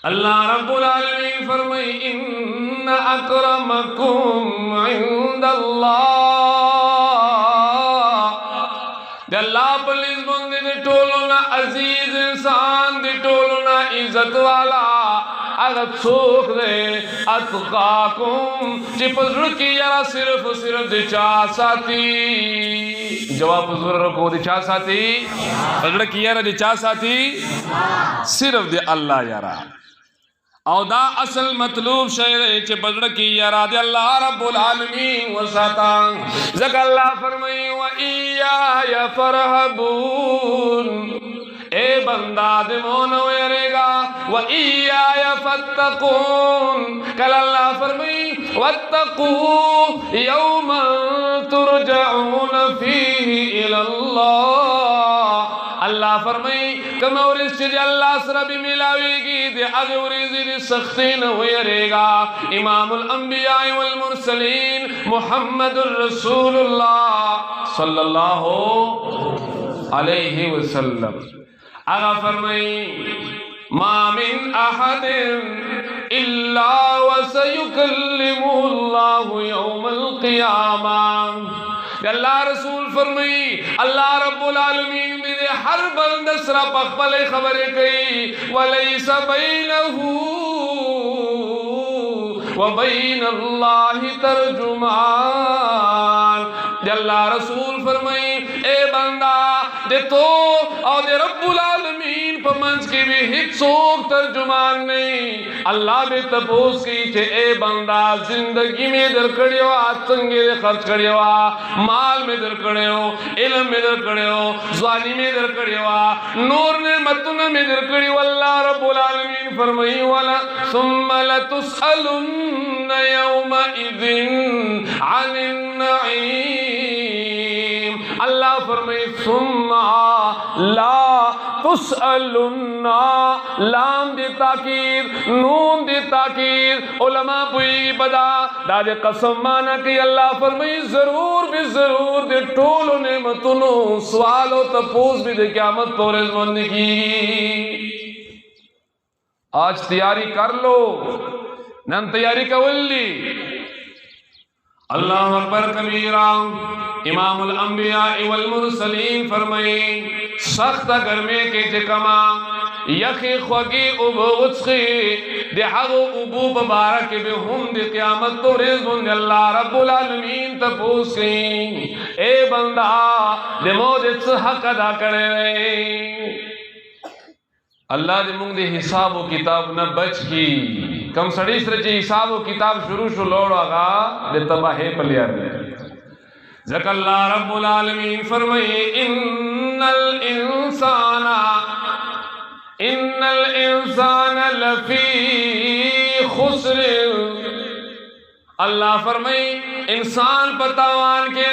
अल्लाह रब्बुल आलमीन फरमाई इन्न अक्रमकुम इंदल्लाह अल्लाह पुलिस बंदे दे टोलो ना अजीज इंसान दे टोलो ना इज्जत वाला अगर सोख दे अतकाकुम चिपज़ुर की यारा सिर्फ दिचा साथी जवाब बुजुर्ग को दिचा साथी पजड़ की यारा दिचा साथी सिर्फ दे अल्लाह यारा औदा असल मतलूब शेर चे पजड़ की यारा दे अल्लाह रब्बुल आलमीन वसाता जक अल्लाह फरमाई व इया फरहबून ए बंदा दे मोनो यरेगा व इया फत्तकून कल अल्लाह फरमाई वत्तकू यौमा तुरजऊन फीही इलल्लाह अल्लाह फरमाई कम और इस चीज अल्लाह सरा भी मिलावेगी दे आगे और इस सख्ती न होएगा इमामुल अंबिया वल मुरसलीन मुहम्मदुर रसूलुल्लाह सल्लल्लाहु अलैहि वसल्लम आगा फरमाई मा मिन अहदिन इल्ला वसयुकल्लिमुल्लाहु यौमल क़ियामा अल्लाह रसूल फरमाई अल्लाह रब्बुल आलमीन मेरे हर बंद सरा पखबले खबरें कही वलैस बैनहू व बैनल्लाहि तर्जुमान अल्लाह रसूल फरमाई ए बंदा दे तो और दे रब्बुल आलमीन पमंस की भी हित सोख तर्जुमान नहीं अल्लाह भी तपोस की चे ए बंदा जिंदगी में दर कड़ियो आतंगे खर्च कड़ियो माल में दर कड़ियो इल्म में दर कड़ियो ज़वानी में दर कड़ियो नूर ने मतुन में दर कड़ियो अल्लाह रब्बुल आलमीन फरमाई वाला सुम्मा लतुसअलुन्न यौमा इज़िन अनिन नईम अल्लाह फरमाई सुम्मा ला तुसअलुन्ना लाम दी ताकीद नून दी ताकीद उलमा पुई बदा दाद कसम माना कि अल्लाह फरमाई जरूर भी जरूर दे टोलो ने मतुनो सवालो तपोस भी दे क़यामत तोरेज मन की आज तैयारी कर लो नन तैयारी कवल्ली अल्लाह अकबर कबीरा इमामुल अंबिया वल मुरसलीन फरमाई सख्त गर्मी के जकमा यखी ख्वगी उबु उस्खी दे हगो उबु मुबारक बे हम दे क़यामत तो रिज़्क़ुन अल्लाह रब्बुल आलमीन तपूसी ए बंदा दे मोदे हक अदा करे अल्लाह दे मुंग दे हिसाब व किताब न बच की कम सड़ी सरे हिसाब व किताब शुरू शु लोड़ागा दे तबाहे पलिया जक अल्लाह रब्बुल आलमीन फरमाए इन्नल इंसाना लफी खुस्र अल्लाह फरमाए इंसान पतावान के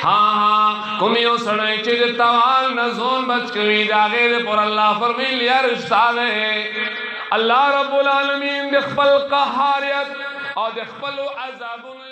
हाँ हाँ कुमियों सड़े चिज तवाल न जोन बच कवी जागे दे पर अल्लाह फरमाए लिया रिश्ता दे अल्लाह रब्बुल आलमीन दे खपल कहारियत और दे खपल अज़ाबुल